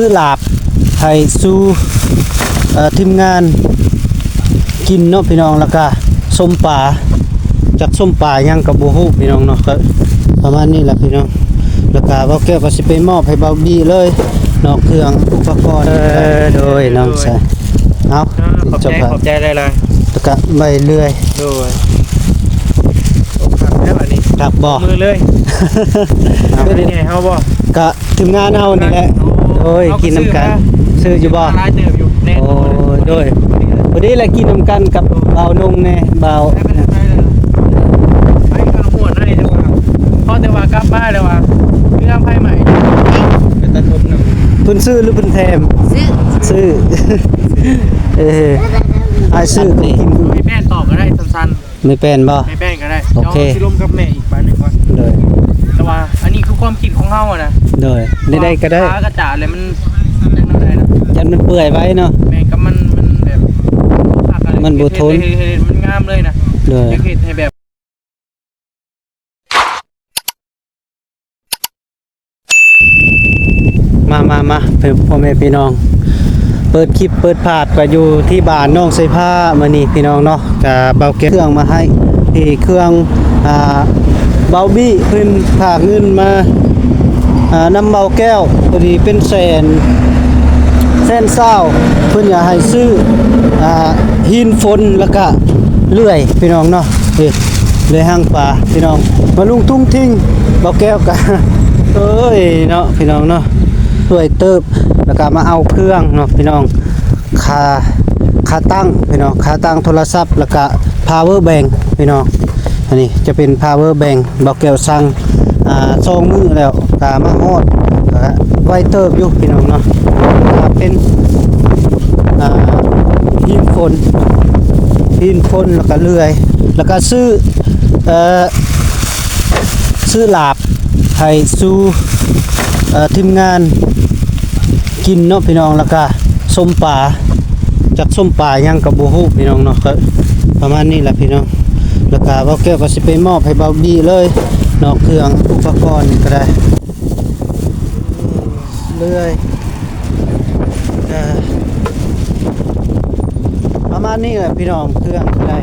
ซื้อลาบให้สู่ทีมงานกินเนาะพี่น้องแล้วก็ส้มปลาจากส้มปลายังกับบ่ฮู้พี่น้องเนาะก็ประมาณนี้แหละพี่น้องแล้วก็บ่แก้วก็สิไปมอบให้เบาบี้เลยนอกเครื่องอุปกรณ์โดยน้องซะเอาขอบใจเลยแล้วก็ใบเลื่อยโดยแล้วอันนี้ครับบ่มือเลยเป็นไงเฮาบ่ก็ทีมงานเฮานี่แหละโดยกินน้ำกันซื้ออยู่บ่ร้านเติบอยู่แน่นอนโดยวันนี้แหละกินน้ำกันกับเบานงแน่เบาไปข้าวหมวดให้เดี๋ยวว่าพอเดี๋ยวว่ากลับบ้านเดี๋ยวว่าเรื่องไพ่ใหม่เป็นตะทบหนึ่งเพิ่นซื้อหรือเพิ่นแถมซื้อไอ้ซื้อกินไม่แป้นตอบก็ได้สั้นไม่แป้นบ่ไม่แป้นก็ได้โอเคสิลมกับแม่อีกบ้านนึงก่อนเลยแต่ว่าอันนี้คือความคิดของเฮาอ่ะนะเลยได้ก็ได้กระจาเลยมันอะไรนะยันมันเปื่อยไว้เนาะแม่กับมันแบบมันบ่ทนมันงามเลยนะเลยเฮ็ดให้แบบมาพ่อแม่พี่น้องเปิดคลิปเปิดภาพก็อยู่ที่บ้านน้องไสผ้ามื้อนี้พี่น้องเนาะก็เบาเก็บเครื่องมาให้ที่เครื่องเบาบี้เพิ่นฝากเงินมานำเบาแก้วพอดีเป็นแสนเศร้าเพิ่นอยากให้ซื้อหินฝนแล้วก็เลื่อยพี่น้องเนาะเลื่อยหางปลาพี่น้องมาลุงทุ่งทิ้งเบาแก้วก็เอ้ยเนาะพี่น้องเนาะช่วยเติบแล้วก็มาเอาเครื่องเนาะพี่น้องขาตั้งพี่น้องขาตั้งโทรศัพท์แล้วก็ power bank พี่น้องอันนี้จะเป็น power bank เบาแก้วสั่ง2 มื้อแล้วก็มาฮอดก็ไว้เติบอยู่พี่น้องเนาะเป็นหินฝนแล้วก็เลื่อยแล้วก็ซื้อลาบให้สู่ทีมงานกินเนาะพี่น้องแล้วก็ส้มปลาจากส้มปลายังกับบ่ฮู้พี่น้องเนาะก็ประมาณนี้แหละพี่น้องแล้วก็เบาแก้วก็สิไปมอบให้เบาบี้เลยนอกเครื่องอุปกรณ์ก็ได้เลื่อยประมาณนี้แหละพี่น้องเครื่องก็ได้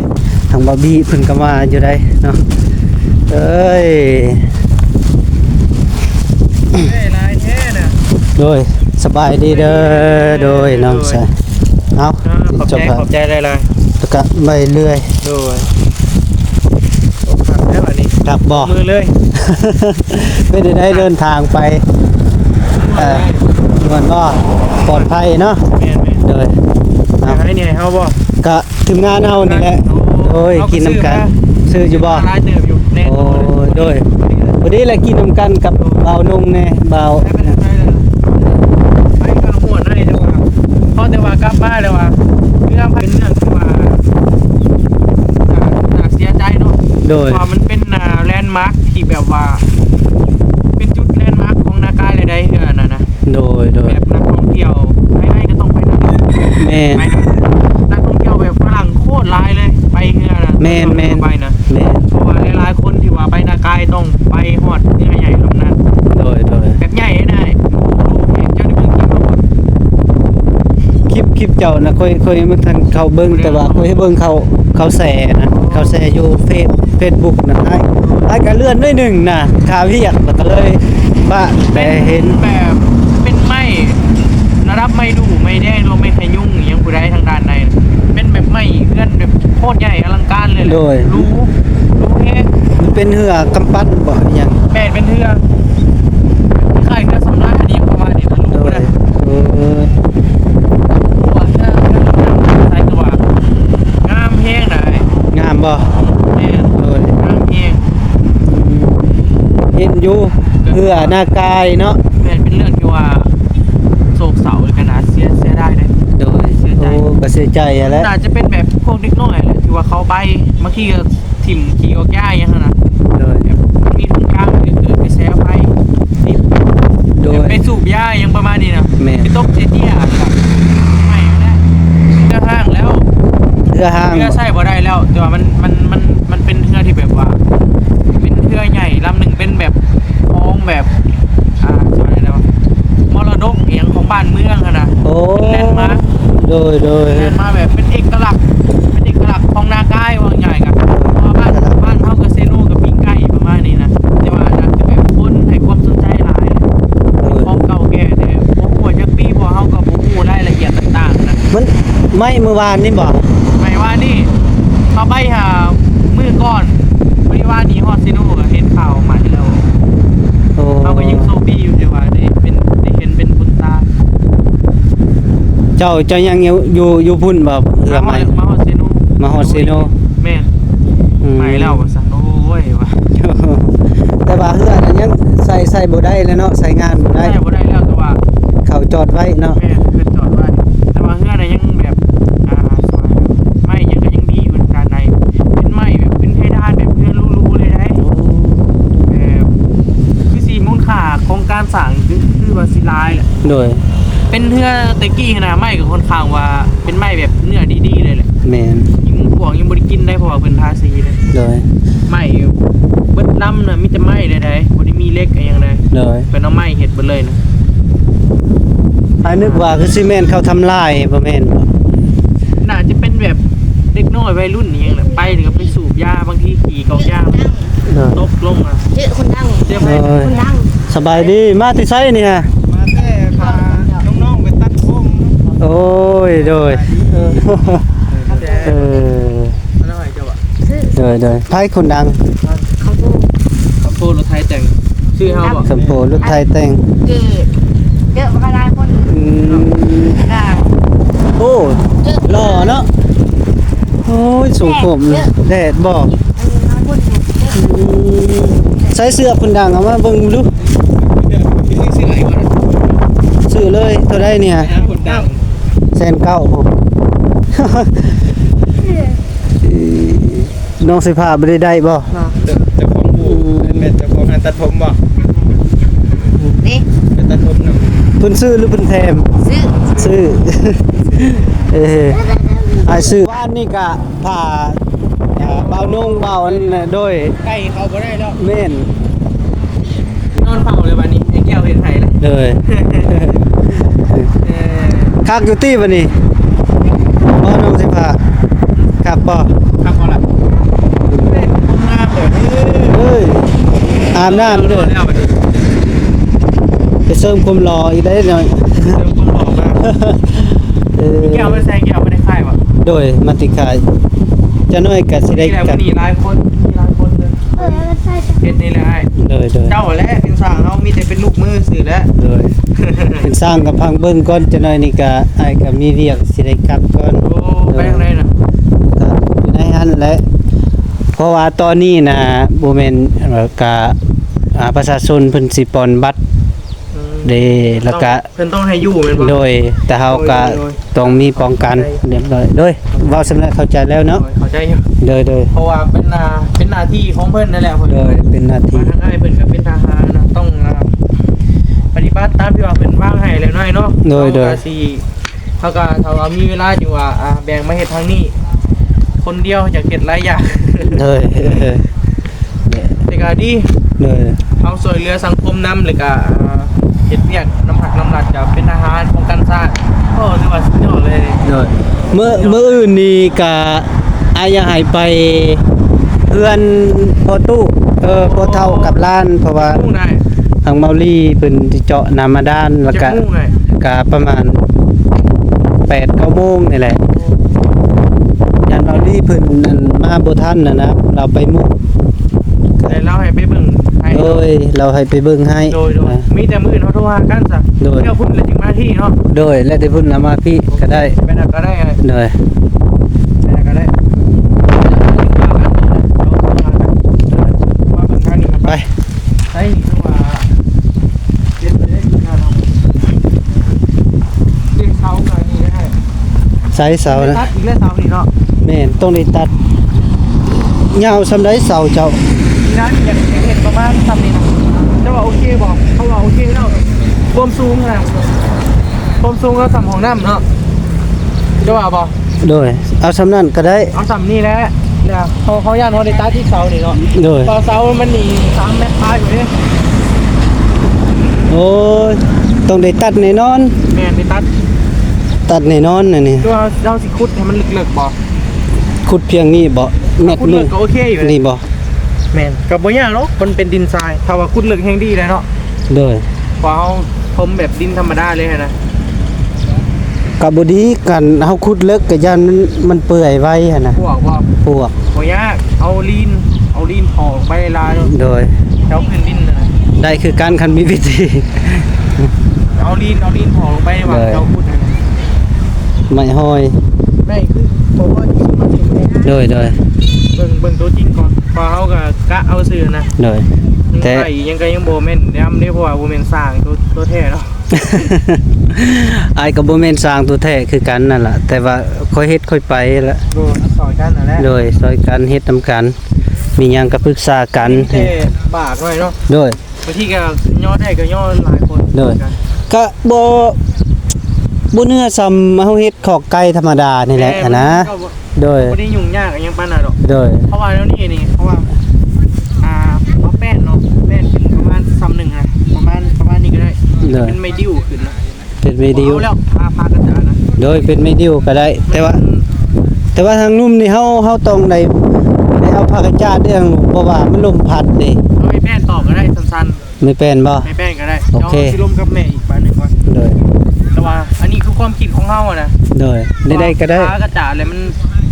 ทางเบาบี้เพิ่นก็มาอยู่ได้เนาะเอ้ยลายแท้น่ะโดยสบายดีเด้อโดยน้องชายเอาขอบใจเลยแล้วก็ใบเลื่อยโดยแล้วอันนี้ครับบ่มือเลยไม่ได้เดินทางไปมันก็ปลอดภัยเนาะโดยให้เนี่ยเฮาบ่ก็ทีมงานเฮานี่แหละโอ้ยกินน้ำกันซื้ออยู่บ่ร้านเติบอยู่แน่นอนโดยวันนี้แหละกินน้ำกันกับเบานงแน่เบาไปข้าวหมวดให้เดี๋ยวว่าพอเดี๋ยวว่ากลับบ้านเดี๋ยวว่าเรื่องเป็นเรื่องที่ว่าเสียใจเนาะว่ามันเป็นแลนด์มาร์คที่แบบว่าเป็นจุดแลนด์มาร์คของนากายเลยได้นะโดยแบบนักท่องเที่ยวให้ก็ต้องไปนะแม่นักท่องเที่ยวแบบฝรั่งโคตรหลายเลยไปนะแม่ไปนะเพราะว่าหลายๆคนที่ว่าไปนากายต้องไปฮอดเรือใหญ่ลำนั้นโดยแบบใหญ่ได้เจ้าในเมืองคลิปเจ้านะค่อยมันทันเข้าเบิ่งแต่ว่าค่อยให้เบิ่งเขาแชร์นะเขาแชร์อยู่เฟซบุ๊กนะไอ้ก็เลื่อนด้วย1นะข่าวเรียกก็เลยว่าแต่เห็นแบบเป็นไม้ระดับไม่ดูไม่แดงเราไม่ขยุ่งยังผู้ใดทางด้านในเป็นแบบไม้เลื่อนแบบโคตรใหญ่อลังการเลยรู้แค่มันเป็นเหือกำปั้นบ่อย่างแม่เป็นเหือใครก็สำนักอันนี้ประมาณนี้มันรู้นะใส่ตัวงามแห้งไหนงามบ่แม่งามแห้งเห็นอยู่เหือหน้ากายเนาะแม่เป็นเรื่องที่ว่าโศกเศร้าเลยกันนะเสียได้เลยโดยเสียใจก็เสียใจอะไรอาจจะเป็นแบบพวกเด็กน้อยแหละที่ว่าเขาไปบางทีก็ถิ่มขี่ออกย่าอย่างนั้นนะโดยมีถุงยางไปแซวไปโดยไปสูบยายังประมาณนี้นะไปตกเตี้ยไม่แล้วเรือห้างแล้วเรือใส่บ่ได้แล้วแต่ว่ามันเป็นเรือที่แบบว่าเป็นเรือใหญ่ลำหนึ่งเป็นแบบคลองแบบอะไรนะมร ดกเอียงของบ้านเมืองอะนะ โอ้ เป็นแลนด์มาร์ค โดย แลนด์มาร์คแบบเป็นเอกลักษณ์ของนาใกล้ว่าง่ายกันเพราะว่าบ้านเฮากับเซโนกับปิ้งไก่ประมาณนี้นะแต่ว่าอาจจะแบบคนให้ความสนใจหลายของเก่าแก่แต่บ่ฮู้ว่าจักปีเพราะเฮาก็บ่ฮู้รายละเอียดต่างๆนะ มันไม่เมื่อวานนี่บ่ หมายว่านี่เขาไปหามือก่อนไม่ว่านี่ฮอดเซโนก็เห็นข่าวใหม่แล้ว โอ้ เขาก็ยังโซบี้อยู่ดีว่าได้เห็นเป็นบุญตา เจ้ายังอยู่พุ่นบ่เรือใหม่ มาฮอดเซโน มาฮอดเซโน แม่น อืม ไปแล้วว่าซั่นโอ้ยว่ะ แต่ว่าเรือนั้นยังใส่บ่ได้แล้วเนาะใส่งานบ่ได้ ได้บ่ได้แล้วแต่ว่า เขาจอดไว้เนาะ แม่นเพิ่นจอดไว้แต่ว่าเฮือน่ะยังแบบสายไม่ยังก็ยังดีอยู่ทางด้านในเป็นไม้แบบเป็นเพดานแบบเพื่อนรูๆเลยได้แบบคือสีมูลค่าของการสร้างคือว่าสิหลายแหละ โดย เป็นเนื้อตะกี้ขนาดไม้กับคนข้างว่าเป็นไม้แบบเนื้อดีๆเลยแหละ แม่น ยิ่งพวกยังบริกินได้เพราะว่าเป็นทาสีเลย โดย ไม้เบิดลำน่ะมีแต่ไม้เลยได้บ่ได้มีเล็กอะไรอย่างใด โดย เป็นเอาไม้เฮ็ดเบิดเลยนะ อันนึกว่าคือซีเมนต์เขาทำลายบ่แม่นบ่ น่าจะเป็นแบบเด็กน้อยวัยรุ่นนี่ยังแหละไปนี่ก็ไปสูบยาบางทีขี่กองยา โดย ตกลงอ่ะ ชื่อคนดัง เจ็บไหม โดย คนดัง สบายดีมาที่ไสนี่ฮะ มาแค่พาน้องๆไปตัดผม โอ้ยโดยเออ แล้วให้เจ้าอ่ะ ชื่อ โดยไผคนดัง เขาพูด คำพูดรถไทยแต่งชื่อเฮาบ่ สมโพรถไทยแต่ง เกดเยอะมาหลายคน อืม กลาง โอ้หล่อเนาะโอ้ยสูงผมแดดบอก น้อยคนเนี่ย ใส่เสื้อคนดังเอามาเบิ่งดู ชื่ออะไรวะ ซื้อเลยเท่าได้เนี่ย คนดัง 1,900ผม น้องสิพาบ่ได้บ่ เจ้าของบูเป็นเจ้าของงานตัดผมบ่ นี่ เป็นตัดผมนำ เพิ่นซื้อหรือเพิ่นแถม ชื่อ ซื้อ ไอ้ซื้อบ้านนี่ก็ผ่าเบานุ่งเบาอันน่ะโดย ใกล้เขาบ่ได้แล้ว แม่น นอนเฝ้าเลยวันนี้ไอ้แก้วเห็นไห้แล้ว เลยคักอยู่ตี้บัดนี้บ่น้องสิพาครับบ่ ครับเอาล่ะเล่นห้องน้ำเดี๋ยวนี้ เอ้ยอาบน้ำเด้อ แล้ววันนี้ ไปเสริมความหล่ออีกได้หน่อย เดี๋ยวคนบอกมา เออ แก้วไม่ใส่แก้วไม่ได้ค่ายวะ โดยมันติขายจะน้อยก็สิได้ นี่แหละ กั วัน นนี้หลายคนมีหลายคนเลยเฮ็ดนี่แหละไอ้ เลยเลย เจ้าแหละเป็นสร้างเฮามีแต่เป็นลูกมือสื่อแล้ว เลยเป็นสร้างกับพังเบิ่งก่อนจะน้อยนี่ก็อ้ายก็มีเวียกสิได้กลับก่อน โอ้ไปทางไหนน่ะ ก็อยู่ในหันแหละเพราะว่าตอนนี้นะบ่แม่นกะประชาชนเพิ่นสิปลอนบัตรเด้แล้วก็ เพิ่นต้องให้อยู่แม่นบ่ โดยแต่เฮาก็ โดย ต้องมีป้องกันเรียบร้อยโดยเว้าสำเร็จเข้าใจแล้วเนาะ เข้าใจอยู่ โดย เพราะว่าเป็นหน้าที่ของเพิ่นนั่นแหละเพิ่น โดยเป็นหน้าที่ มาทางอ้ายเพิ่นก็เป็นทหารนะต้องปฏิบัติตามที่ว่าเพิ่นวางให้แล้วน้อยเนาะ โดย เขาก็สิเขาก็ถ้าว่ามีเวลาอยู่ว่าแบ่งมาเฮ็ดทางนี้ คนเดียวอยากเฮ็ดหลายอย่าง โดย แต่ก็ดี โดย เอาช่วยเหลือสังคมนำแล้วก็เฮ็ดเวียกน้ำหักน้ำหลัดกับเป็นทหารป้องกันชาติโอ้ถือว่าสุดยอดเลย โดยมื้ออื่นนี่ก็อายาให้ไปเพื่อนพอตู้พอเท่ากับล้านเพราะว่า มุ่งได้ ทางเมาลี่เพิ่นสิเจาะน้ำมาด้านแล้วก็ จะมุ่งได้ ก็ประมาณ 8-9 โมงนี่แหละยันเมาลี่เพิ่นนั่นมาบ่ทันนะเราไปมุก แต่เราให้ไปเบิ่งให้ โดยเราให้ไปเบิ่งให้ โดย นะ มีแต่มื้อเฮาโทรหากันซะ โดย เดี๋ยวพุ่นเลยจึงมาที่เนาะ โดยและได้เพุ่นนำมาพี่ก็ได้ ไปไหนก็ได้ไง โดย ไปไหนก็ได้มาเบิ่งทางนี้กัน ไป ไอ้นี่คือว่าเรียนไปได้กี่งานเนาะเรียนเช้ากันนี่ได้ ใส่เสานะ ตัดอีกแล้วเช้านี่เนาะ แม่นต้องได้ตัดยาวสำไดเสาเจ้า นี่นะอยากเห็นประมาณซ้ำนี่นะจะว่าโอเคบอกเขาว่าโอเคแล้วความสูงนะความสูงก็ซ้ำของน้ำเนาะจะว่าบอก โดยเอาสำนั้นก็ได้ เอาซ้ำนี่แหละเนี่ยเขาย่านเขาได้ตัดที่เสานี่เนาะ โดย ต่อเสามันหนี3 เมตรพายอยู่นี่ โอ้ย ต้องได้ตัดแน่นอน แม่นไปตัด แน่นอนน่ะนี่ ตัวเราสิขุดให้มันลึกๆบ่ ขุดเพียงนี้บ่แม็ก ขุด นึ ลึ ง กก็โอเคอยู่ นี่บ่ แม่นก็บ่ยากหรอกมันเป็นดินทรายถ้าว่าขุดลึกแห่งดีเลยเนาะ โดย พอเฮาทมแบบดินธรรมดาเลยนะ ก็บ่ดีกันเฮาขุดลึกก็ย่านมันเปื่อยไว้หั่นน่ะ พวกว่า พวก บ่ยากเอาลีนถอกไปลายๆ โดย แถวพื้นดินน่ะ ได้คือการคันมีวิธี เอาลีนถอกลงไปว่า เลย เจ้าขุดน่ะ ไม้ห้อย ไม่คือผมว่าที่มาถึงเนี่ย โดย เบิ่งตัวจริงก่อนพอเฮาก็กะเอาซื่อนะ โดย แต่ ไก่ยังก็ยังบ่แม่นย้ำได้เพราะว่าบ่แม่นสร้างตัวแท้เนาะ อายก็บ่แม่นสร้างตัวแท้คือกันนั่นล่ะแต่ว่าค่อยเฮ็ดค่อยไปละ โดนสอนกันนั่นแหละ โดยซอยกันเฮ็ดนำกัน มีหยังก็ปรึกษากัน แต่บากหน่อยเนาะ โดย บางทีก็ย่อได้ก็ย่อหลายคน โดย ก็บ่เนื้อซ้ำเฮาเฮ็ดขอกไก่ธรรมดานี่แหละนะ โดย บ่ได้ยุ่งยากอิหยังปานนั้นดอก โดย เพราะว่าแล้วนี่เพราะว่าเอาแป้นเนาะแป้นขึ้นประมาณซ้ำหนึ่งนะประมาณนี้ก็ได้ โดย เป็นไม่ดิ้วขึ้นนะ เป็นไม่ดิว เอาแล้วพากระจานะ โดยเป็นไม่ดิวก็ได้ แต่ว่าทางนุ่มนี่เฮาต้องได้เอาผ้ากระจาดเรื่องเพราะว่ามันลมพัดเด้ เอาไอ้แป้นตอกก็ได้สั้น ไม่เป็นบ่ ๆไอ้แป้นก็ได้ โอเค ดี๋ยวสิร่วมกับแม่อีกปานหนึงก่อน โดย แต่ว่าอันนี้คือความคิดของเฮาอะนะ โดยได้ก็ได้ พากระจาอะไรมัน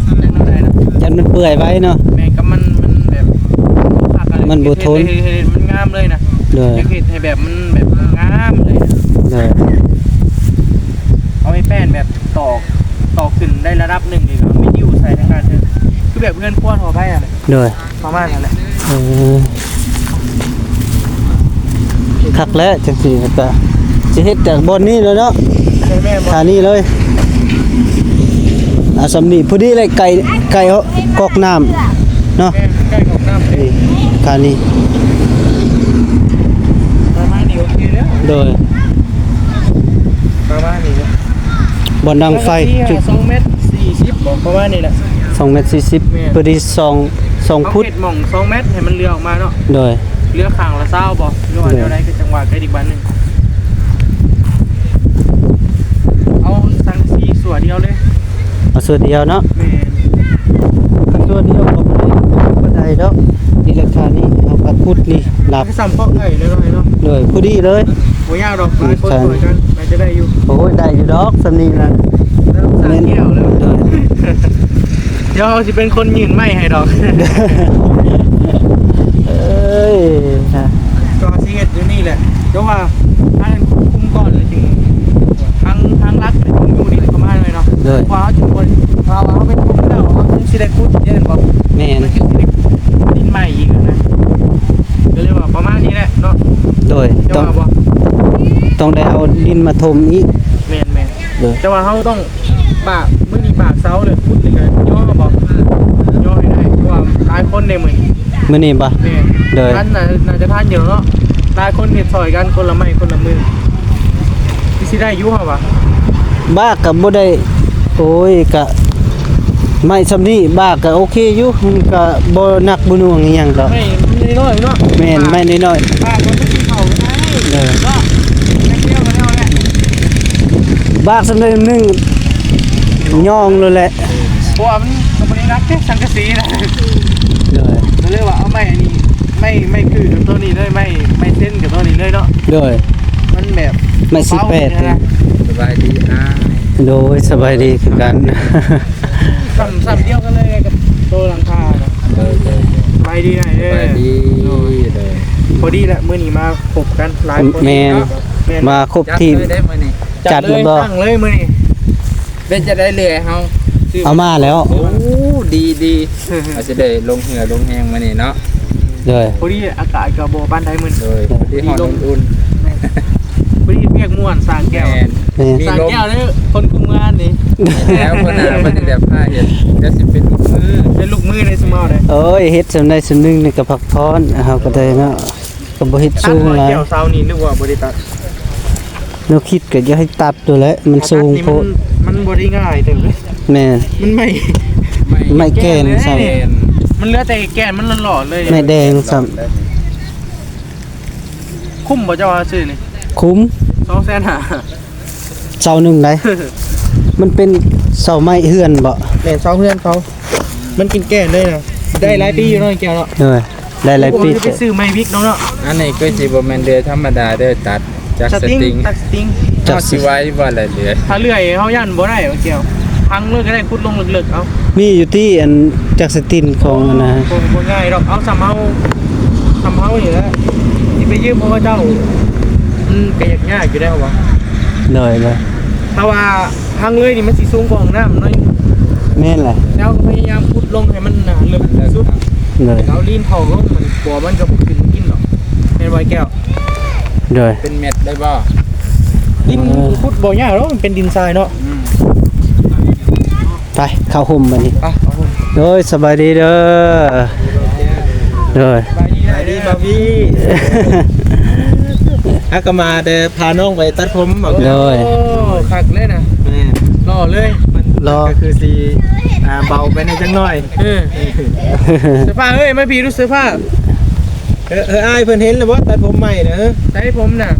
จังไดนะ ยันมันเปื่อยไว้เนาะ แม่ก็มันแบบพากอะไร มันบ่ทน เฮ็ดมันงามเลยนะ โดย อยากเฮ็ดให้แบบมันแบบงามเลยนะ โดย เอาไอ้แป้นแบบตอกขึ้นได้ระดับหนึ่งดีกว่าไม่ดิ้วใส่ทั้งการเถอะคือแบบเพื่อนพวดพอไปอะไร โดย ประมาณนั้นแหละ เออคักแล้วจังซี่ก็สิเฮ็ดจากบนนี้เลยเนาะ ให้แม่บอก ท่านี้เลยสำนีพอดีเลยไก่กอกน้ำเนาะ แม่ใกล้ของน้ำเลย นี่ท่านี้ ประมาณนี้โอเคแล้ว โดย ประมาณนี้แล้ว บอนดังไฟ จุด2 เมตร 40บอกประมาณนี้แหละ 2.40 เมตรพอดี2 เอา ฟุต เห็ดหม่อง2 เมตรให้มันเลือออกมาเนาะ โดย เลือข้างละ20บอกหรือว่าเดี๋ยวใดก็จังหวะใกล้อีกบ้านหนึงเอาสังสีส่วนเดียวเลย เอาส่วนเดียวเนาะ แม่น ถ้าส่วนเดียวก็บ่ได้ดอกนี่ราคานี้เอากระพุดนี่หลับ ให้ซ้ำพอกไก่เลยหน่อยเนาะ โดยพอดีเลย บ่ยากดอกหลายคนสวยกันน่าจะได้อยู่ โอ้ยได้อยู่ดอกสำนีนะ เริ่มสร้างแก้วแล้ว โดย เดี๋ยวเราสิเป็นคนยืนไม่ให้ดอก เอ้ยฮะ ก็สิเฮ็ดอยู่นี่แหละเดี๋ยวว่าถ้าคุมก่อนเลยจริงทางรักเนี่ยผมอยู่นี่ประมาณเลยเนาะ โดย ว่าเขาจุดคนเราเขาเป็นคุมแล้วเขาคงสิได้พูดเยอะบอก แม่น มันคือสิได้ดินใหม่อีกอะนะก็เลยว่าประมาณนี้แหละเนาะ โดย เจ้า ต้อง ว่าบ่ ต้องได้เอาดินมาถมอีก แม่น โดย แต่ว่าเขาต้องบากมื้อนี้บากเสาเลยพูดเลยกันย่อบอกย่อให้ได้เพราะว่าหลายคนในมื้อนี้ มื้อนี้บ่ แม่ โดย ท่านน่าจะท่านเยอะเนาะหลายคนเห็ดซอยกันคนละไม้คนละมือที่สิได้อยุ่งเหรอวะ บ้าก็บ่ได้โอ้ยก็ไม่สำนี้บ้าก็โอเคอยู่มันก็บ่หนักบ่หน่วงอีหยังดอก ไม่น้อยเนาะ แม่นไม่น้อย ป้าคนไม่กินข้าวไม่ได้ เออ ก็แค่เที่ยวกันแล้วแหละ ๆบ้าสำนึงนึงย่องเลยแหละ เพราะว่ามันบริรักแค่สังกะสีนะ โดย เราเรียกว่าเอาไม้อันนี้ไม่คือกับตัวนี้เลยไม่เส้นกับตัวนี้เลยเนาะ โดย มันแบบ ไม่18 นะ สบายดีอ้าย โดยสบายดีคือกัน สัมเดียวกันเลยกับตัวหลังคานะ เออ สบายดีหน่อย ส เด้ บายดี อ เลย พอดีแหละมื้อนี้มาพบกันหลายคน แม่น แม่น มาครบ จัด ทีม เลยได้มื้อนี้ จัดเลยบ่ ตั้งเลยมื้อนี้ เป็นจะได้เลยเฮา เอามาแล้ว โอ้ดีอาจจะได้ลงเหือลงแหงมื้อนี้เนาะ โดย พอดีอากาศก็บ่ปานใดมื้อ โดยที่ฮอดอุ่น พอดีเรียกม่วนสร้าง ๆ แก้ว แม่น แม่น มี สร้าง ลม แก้วเด้อคนคุมงานนี่ แล้วคนน่ะมันจะแบบผ้าเห็ดเดี๋ยวสิเป็นลูกมือ เป็นลูกมือในสมอเลย โอ้ยเฮ็ดสำใดสำนึงนี่ก็พักพรเฮาก็ได้เนาะก็บ่เฮ็ดสูงหลาย แก้วเซานี่นึกว่าบ่ได้ตัด แนวคิดก็อย่าให้ตัดตัวแหละมันสูงโพด มันบ่ได้ง่ายเด้อ แม่น มันไม่ ไม่แก่นซ้ แก่น มันเหลือแต่แก่นมันหล่อๆเลย ไม่แดงซ้ คุ้มบ่เจ้าว่าซื้อนี่ ำคุ้ม 250,000 เสาหนึ่งได้ มันเป็นเสาไม้เฮือนบ่ แม่น2เพื่อนเขามันกินแก่เลยนะได้หลายปีอยู่เนาะแก้วเนาะ เลยได้หลายปี ผมจะไปซื้อไม้วิกเนาะ อันนี้ก็สิบ่แม่นเดือธรรมดาเด้อตัดจากสติง ตัดสติง จักสิไว้บ่ละเดือ ถ้าเลื่อยเขาย่านบ่ได้แก้วพังเลยก็ได้ขุดลงลึกๆเอา มีอยู่ที่อันจักสตินของอันนะ บ่ง่ายดอกเอาสำเฮานี่แหละที่ไปยืมพระเจ้าก็ยากอยู่ได้บ่ เลย ถ้าว่าพังเลยนี่มันสิสูงกว่าห้องน้ำน้อย แม่นแหละ แล้วก็พยายามขุดลงให้มันลึกที่สุด เลย เอาลีนเผาลงมันกลัวมันก็บ่ขึ้นกินหรอกแม่นบ่แก้ว เลย เป็นเม็ดได้บ่ ดินขุดบ่ยากหรอกมันเป็นดินทรายเนาะ ไปเข้าห่มมานี่ เอาผม โดยสบายดีเด้อเลย ไปดีบ่พี่ อาก็มาเด้อพาน้องไปตัดผมบอก เลย โอ้คักเลยนะ แม่ รอเลย รอ ก็คือสิเบาไปในจังหน่อย เสื้อผ้าเอ้ยมาพี่ดูเสื้อผ้า อ้ายเพิ่นเห็นแล้วบ่ตัดผมใหม่นะ ใช้ผมน่ะ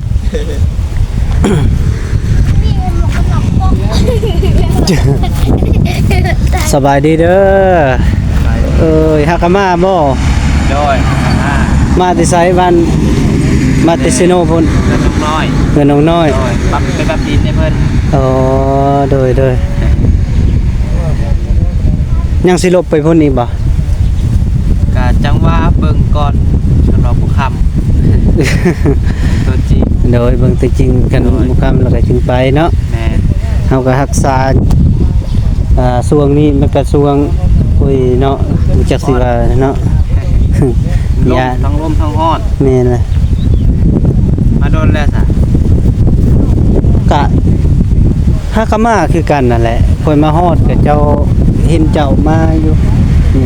สบายดีเด้อเอ้ยฮักกะมาบ่ โดย มาติไสบ้านมาติซิโนพุ่น เพิ่นน้องน้อย เงินน้องน้อย โดยปรับเป็นแบบดินให้เพิ่น อ๋อโดยยังสิลบไปพุ่นอีกบ่ ก็จังว่าเบิ่งก่อนชนเราบ่ค้ำตัวจริง โดยเบิ่งแตัวจริงกันบ่คำแล้วก็จึงไปเนาะ แม่น เฮาก็รักษาช่วงนี้มันก็ช่วงอุ้ยเนาะรู้จักสิว่าเนาะ ลม ยา ทั้งลมทั้งฮ้อน แม่นล่ะ มาโดนแล้วซะ กะฮักกะมาคือกันนั่นแหละเพิ่นมาฮอดก็เจ้าเห็นเจ้ามาอยู่นี่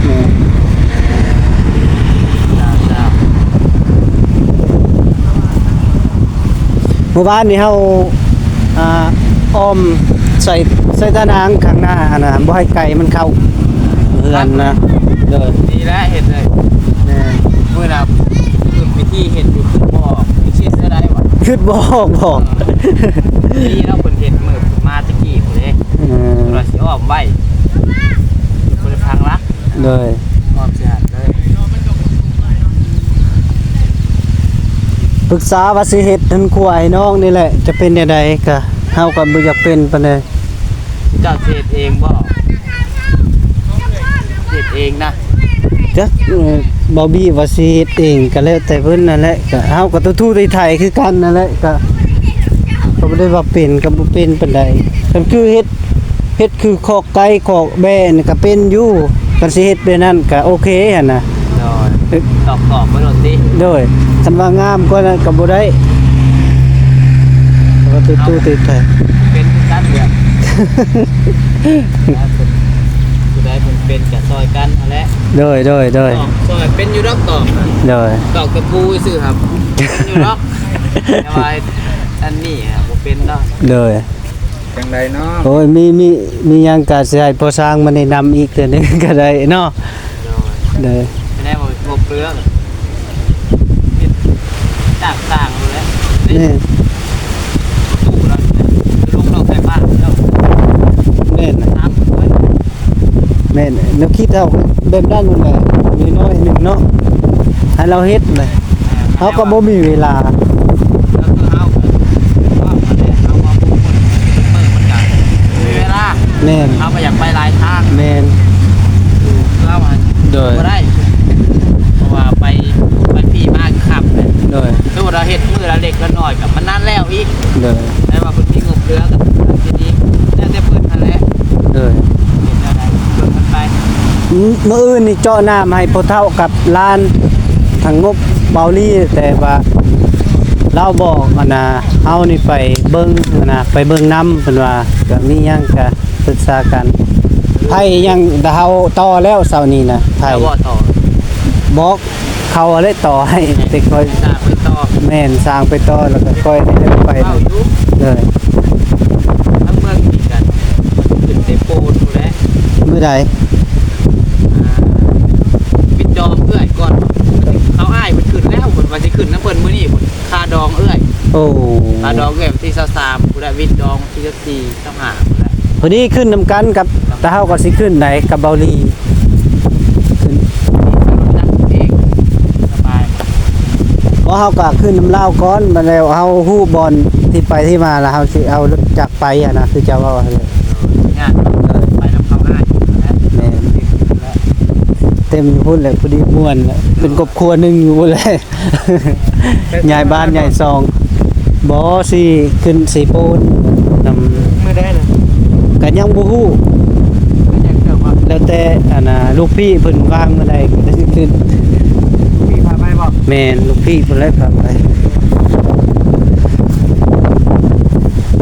แม่ จ้า เมื่อวานนี้เฮาอ้อมใส่ตะนางข้างหน้าน่ะบ่ให้ไก่มันเข้าเฮือนนะเด้อ ดีแล้วเห็นเลย แม่ เมื่อน่ะคือวิธีเห็นอยู่คือบ่วิธีเสื้อได้บ่ คิดบ่บอก นี่เราเพิ่นเห็นมือมาตะกี้พุ่นเด้ เราสิอ้อมไว้บริพังรัก เลย อ้อมเสียหายเลย ปรึกษาว่าสิเฮ็ดทันครัวให้น้องนี่แหละจะเป็นจังไดก็เฮาก็บ่อยากเป็นปานใด เจ้าเทศเองบ่เทศเองนะ จักบ่บี้ว่าสิเฮ็ดเองก็แล้วแต่เพิ่นนั่นแหละก็เฮาก็ทู่ๆไทยๆคือกันนั่นแหละก็บ่ได้ว่าเป็นก็บ่เป็นปานใดก็คือเฮ็ดคือคอกไก่คอกแบะนี่ก็เป็นอยู่กันสิเฮ็ดแบบนั้นก็โอเคหั่นน่ะ โดยตอกไปโดนติ โดยคันว่างามกว่านั้นก็บ่ได้ก็ตู้ๆติดไทย เป็นกันเดือดผู้ใดเพิ่นเป็นก็ซอยกันนั่นแหละ โดย ตอกซอยเป็นอยู่ดอกตอกน่ะ โดย ตอกตะปูซื่อครับเป็นอยู่ดอกแต่ว่าอันนี้ครับบ่เป็นดอก โดย จังไดเนาะ โอ้ยมีหยังก็สิให้พอสร้างมาแนะนำอีกเทื่อนึงก็ได้เนาะ โดย เด้อ ไม่ได้บ่เปลืองต่างๆเลย นี่ ตู้แล้วลูกเราใส่บ้านแล้ว แม่นน่ะ น้ำเพิ่น แม่นแล้วคิดเอาแบบนั้นนั่นแหละน้อยๆหนึงเนาะให้เราเฮ็ดเลยเฮาก็บ่มีเวลา แล้วคือเอาว่ามันเนี่ยเอามาปุ๊บมันเปิดมันกันมีเวลา แม่น เอาไปอยากไปหลายทาง แม่น เราอ่ะ โดย บ่ได้เพราะว่าไปพี่มากขับเนี่ย โดย ถ้าว่าเราเฮ็ดมือละเล็กละน้อยกับมันนั่นแล้วอีก โดย แต่ว่าเพิ่นมีงบเหลือกับทีนี้แล้วแต่เพิ่นนั่นแหละ โดย เห็นอะไรเพิ่นมันไป มื้ออื่นนี่เจาะน้ำให้พ่อเฒ่ากับหลานทางงบเบาลี่แต่ว่าเราบอกอันน่ะเฮานี่ไปเบิ่งอันน่ะไปเบิ่งน้ำเพิ่นว่าก็มีหยังก็ปรึกษากันไผยังแต่เฮาต่อแล้วเช้านี้นะไผ แล้วบ่ต่อ บอกเขาอะไรต่อให้แต่ค่อย สร้างไปต่อ แม่นสร้างไปต่อแล้วก็ค่อยได้ไป เข้าอยู่ เลย ทั้งเมืองนี่กันขึ้นเตโปนอยู่แล้ว มื้อใด ปิดจอมเอื้อยก่อนเขาอ้ายมันขึ้นแล้วเพิ่นว่าสิขึ้นน้ำเพิ่นมื้อนี้เพิ่นค่าดองเอื้อย โอ้ ปลาดองเก็บที่23ผู้ได้วิทย์ดองที่4ต้องหาผู้ได้ พอดีขึ้นนำกันกับตาเฮาก็สิขึ้นไหนกับเบาลีขึ้น นั่งเองสบาย เพราะเฮาก็ขึ้นน้ำเล่าวก่อนมาแล้วเฮาฮู้บอลที่ไปที่มาแล้วเฮาสิเอารถจักรไปอ่ะนะคือเจ้าว่าเลย งานไปนำเขาง่ายนะ แม่นเต็มอยู่พุ่นเลยพอดีม่วนน่ะเป็นครอบครัวหนึงอยู่พุ่นเลย ยายบ้านยายซองบ่สิขึ้นสีปูนนำ ไม่ได้นะ ก็ยังบ่ฮู้ ไม่อยากเจอว่า แล้วแต่อันน่ะลูกพี่เพิ่นวางเมื่อใดก็สิขึ้น พี่พาไปบอก แม่นลูกพี่เพิ่นเลยพาไป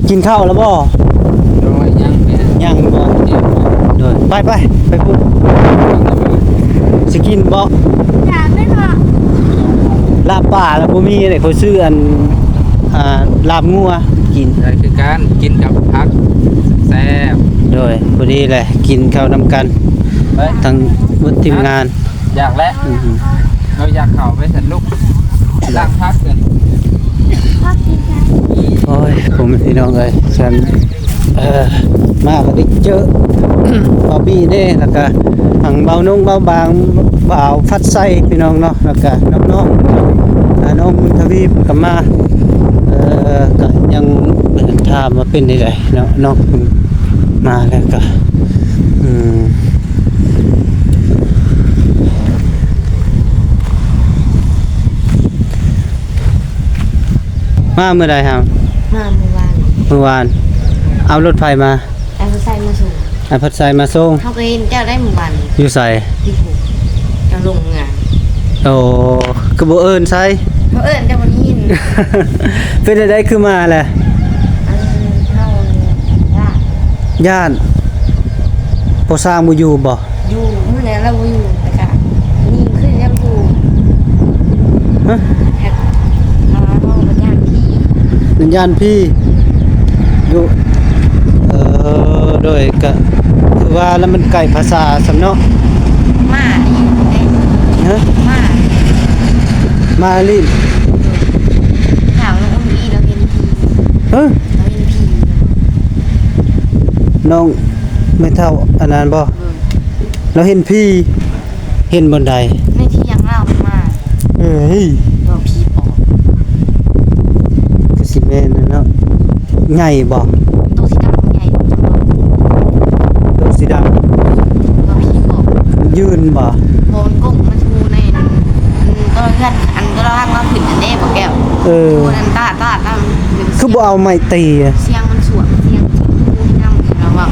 กินข้าวแล้วบ่ โดยยังเป็น ยังบ่โดยไปพุ่นสิกินบ่ อยากได้ป่ะ ลาบป่าแล้วบ่มีเลยเขาซื้ออันลาบงัวกิน อะไรคือการกินกับพักแซ่บ โดยพอดีเลยกินข้าวนำกัน เฮ้ย ทั้งหมดทีมงาน อยากแล้ว อื้อหือ เราอยากเข่าไปสันลูกล้างพักกัน พักกินกัน โอ้ยผมพี่น้องเอ้ยฉันมาก็ได้เจอ บอบี้เด้แล้วก็หังเบานุ่งเบาบางเบาฟัดไส้พี่น้องเนาะแล้วก็น้องๆน้องทวีปก็มาก็ยังถามว่าเป็นได้ไดเนาะน้องมาแล้วก็มาเมื่อใดครับ มาเมื่อวาน เมื่อวานเอารถไฟมา ไอ้ผู้ชายมาส่ง เอาพัดไซมาส่ง เขาก็เห็นเจ้าได้เมื่อวาน อยู่ใส่ ที่ผูกจะลงงาน โอ้กระโบเอิญใส่ เขาเอิ้นเจ้าบ่ยิน เป็นได้คือมาแหละ เข้าย่า ย่านพอสร้างบ่อยู่บ่ อยู่มื้อนั้นเราบ่อยู่แต่ก็ยิงขึ้นยังอยู่ ฮะ แฮกมาเฮาบ่ย่างพี่ เป็นย่านพี่อยู่โดยก็คือว่าแล้วมันไกลภาษาสำเนาะ มานี่เด้ ฮะ มา มาลิน ถามน้องอุ้มอีเราเห็นพี่ เฮ้ย เราเห็นพี่ น้องไม่เท่าอันนั้นบ่เราเห็นพี่เห็นบนใด ในที่ยังเล่ามา เอ้ย ตัวพี่ปอบ ก็สิแม่นนั่นเนาะใหญ่บ่ ตัวสีดำใหญ่จังเลย ตัวสีดำ ตัวพี่ปอบ ยืนบ่ โบนกุ้งมันชูในตัวเพื่อนอันก็ร่างเราขึ้นอันเด้บ่แก้ว เออ ตัวนั้นตาตั้ง คือบ่เอาไม้ตีอะ เสียงมันสวมเสียงที่พูดนำแล้วว่า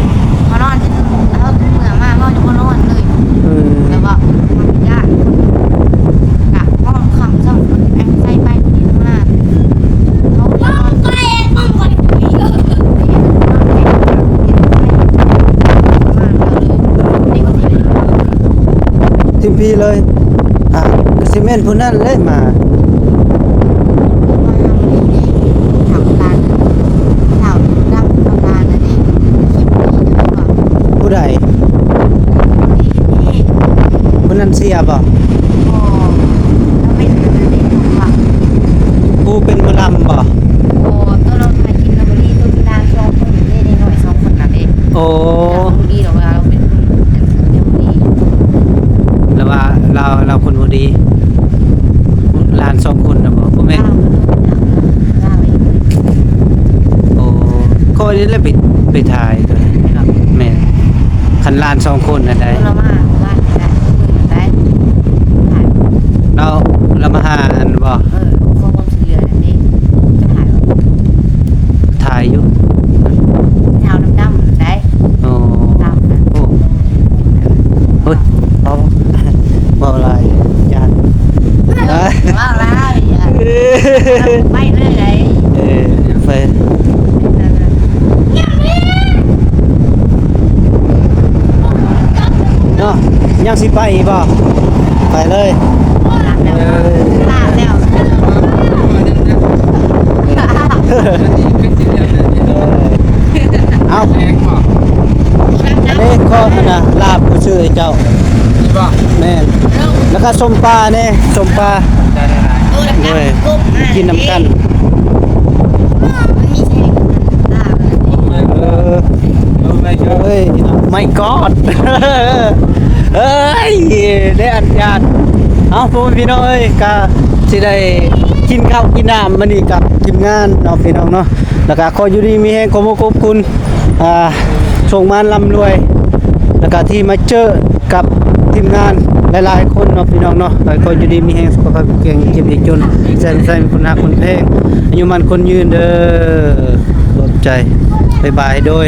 พอนอนจะแล้วเมื่อมาก็จะนอนเลย เออ แล้วว่ามันยากกะห้องคำซ่อมแองใส่ไปที่มาเขานอนไปมึงคนเดียวทิมพี่เลยก็สิแม่นผู้นั้นเลยมา ถามการถามรับประการนั่นเองคิดดีนะว่า ผู้ใดผู้นั้นเสียบ่ พอแล้วเป็นอะไรว่า ผู้เป็นผู้นำบ่ โอ้ตัวเราถ่ายคลิปเราดีตัวที่ร้านชอบคนนี้ได้หน่อยสองคนนั่นเอง โอ้ ดีหรอเวลาเราเป็นคนเดี๋ยวดี แล้วว่าเราคนบ่ดีหลาน2คนน่ะบ่บ่แม่น เล่าเอง โอ้ข้อยนี่แหละไปถ่ายตัวนี้แม่นคันหลาน2คนน่ะได้ ตัวเรามาว่าได้ได้ถ่าย เรามาหาอันบ่ ข้อความสื่อเหลือนั่นเองจะถ่ายว่า ถ่ายอยู่ เท้าดำๆได้ โอ้ ดำนะ โอ้เฮ้ยเอาบ่อะไรญาติ ว่าแล้วไม่เลยไง ไฟเนาะยังสิไปอีกบ่ไปเลย ลาแล้วลาแล้ว เอา แรงบ่ อันนี้ข้อมันนะลาบผู้ชื่อไอ้เจ้า นี่บ่ แม่นแล้วก็ส้มปลาเนี่ยส้มปลา ได้ ด้วยกินน้ำกัน อ้ยไม่กอด เอ้ยได้อันญาตเอาพ่อแม่พี่น้องเอ้ยก็สิได้กินข้าวกินน้ำมื้อนี้กับทีมงานเนาะพี่น้องเนาะแล้วก็ขออยู่ดีมีแฮงขอบคุณส่งมานร่ำรวย แล้วก็ที่มาเจอกับทีมงานหลายๆคนเนาะพี่น้องเนาะหลายคนอยู่ดีมีแฮงสุขภาพแข็งเจ็บอีกจนแสนมีคนรักคนแพงอายุมันคนยืนเด้อปลอบใจบ๊ายบายโดย